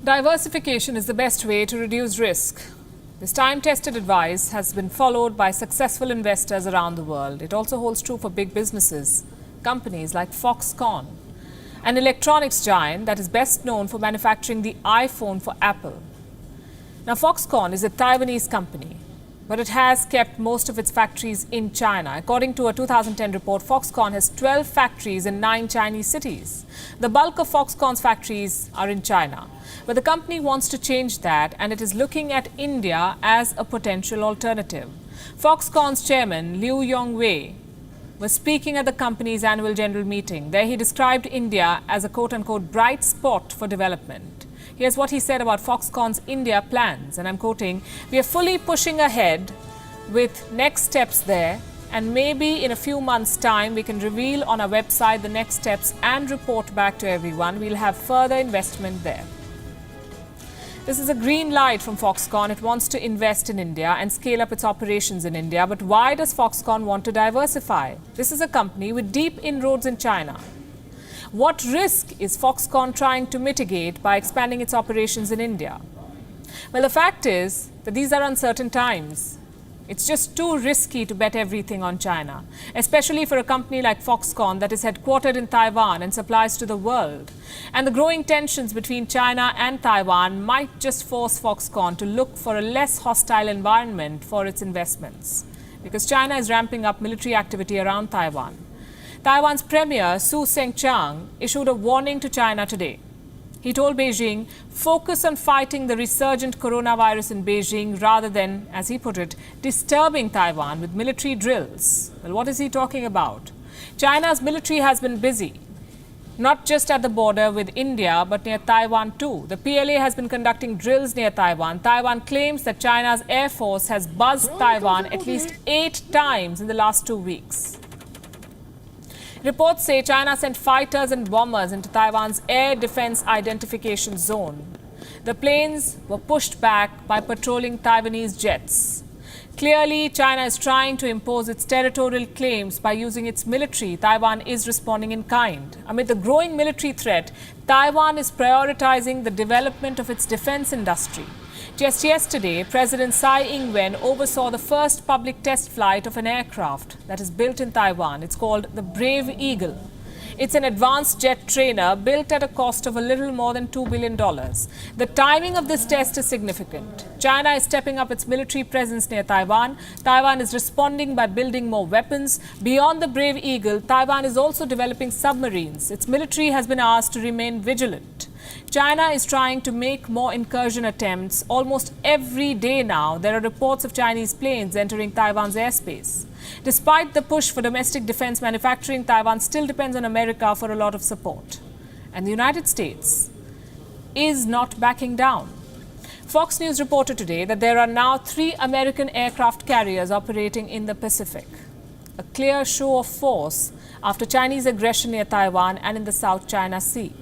Diversification is the best way to reduce risk. This time-tested advice has been followed by successful investors around the world. It also holds true for big businesses, companies like Foxconn, an electronics giant that is best known for manufacturing the iPhone for Apple. Now, Foxconn is a Taiwanese company, but it has kept most of its factories in China. According to a 2010 report, Foxconn has 12 factories in 9 Chinese cities. The bulk of Foxconn's factories are in China. But the company wants to change that, and it is looking at India as a potential alternative. Foxconn's chairman, Liu Yongwei, was speaking at the company's annual general meeting. There he described India as a quote-unquote bright spot for development. Here's what he said about Foxconn's India plans, and I'm quoting, "We are fully pushing ahead with next steps there, and maybe in a few months' time we can reveal on our website the next steps and report back to everyone. We'll have further investment there." This is a green light from Foxconn. It wants to invest in India and scale up its operations in India. But why does Foxconn want to diversify? This is a company with deep inroads in China. What risk is Foxconn trying to mitigate by expanding its operations in India? Well, the fact is that these are uncertain times. It's just too risky to bet everything on China, especially for a company like Foxconn that is headquartered in Taiwan and supplies to the world. And the growing tensions between China and Taiwan might just force Foxconn to look for a less hostile environment for its investments, because China is ramping up military activity around Taiwan. Taiwan's Premier Su Tseng-chang issued a warning to China today. He told Beijing, focus on fighting the resurgent coronavirus in Beijing rather than, as he put it, disturbing Taiwan with military drills. Well, what is he talking about? China's military has been busy, not just at the border with India, but near Taiwan too. The PLA has been conducting drills near Taiwan. Taiwan claims that China's Air Force has buzzed Taiwan at least 8 times in the last 2 weeks. Reports say China sent fighters and bombers into Taiwan's air defense identification zone. The planes were pushed back by patrolling Taiwanese jets. Clearly, China is trying to impose its territorial claims by using its military. Taiwan is responding in kind. Amid the growing military threat, Taiwan is prioritizing the development of its defense industry. Just yesterday, President Tsai Ing-wen oversaw the first public test flight of an aircraft that is built in Taiwan. It's called the Brave Eagle. It's an advanced jet trainer built at a cost of a little more than $2 billion. The timing of this test is significant. China is stepping up its military presence near Taiwan. Taiwan is responding by building more weapons. Beyond the Brave Eagle, Taiwan is also developing submarines. Its military has been asked to remain vigilant. China is trying to make more incursion attempts. Almost every day now, there are reports of Chinese planes entering Taiwan's airspace. Despite the push for domestic defense manufacturing, Taiwan still depends on America for a lot of support. And the United States is not backing down. Fox News reported today that there are now 3 American aircraft carriers operating in the Pacific. A clear show of force after Chinese aggression near Taiwan and in the South China Sea.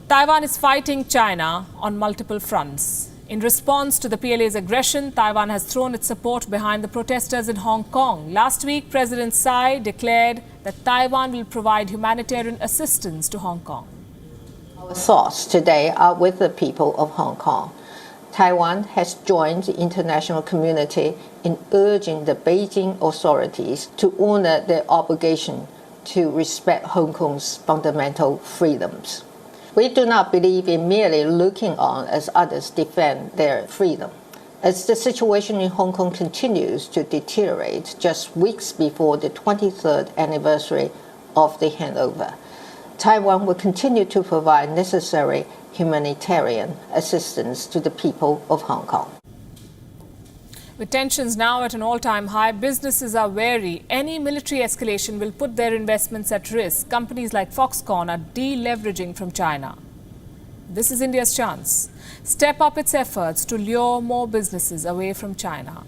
Taiwan is fighting China on multiple fronts. In response to the PLA's aggression, Taiwan has thrown its support behind the protesters in Hong Kong. Last week, President Tsai declared that Taiwan will provide humanitarian assistance to Hong Kong. Our thoughts today are with the people of Hong Kong. Taiwan has joined the international community in urging the Beijing authorities to honor their obligation to respect Hong Kong's fundamental freedoms. We do not believe in merely looking on as others defend their freedom. As the situation in Hong Kong continues to deteriorate just weeks before the 23rd anniversary of the handover, Taiwan will continue to provide necessary humanitarian assistance to the people of Hong Kong. With tensions now at an all-time high, businesses are wary. Any military escalation will put their investments at risk. Companies like Foxconn are deleveraging from China. This is India's chance. Step up its efforts to lure more businesses away from China.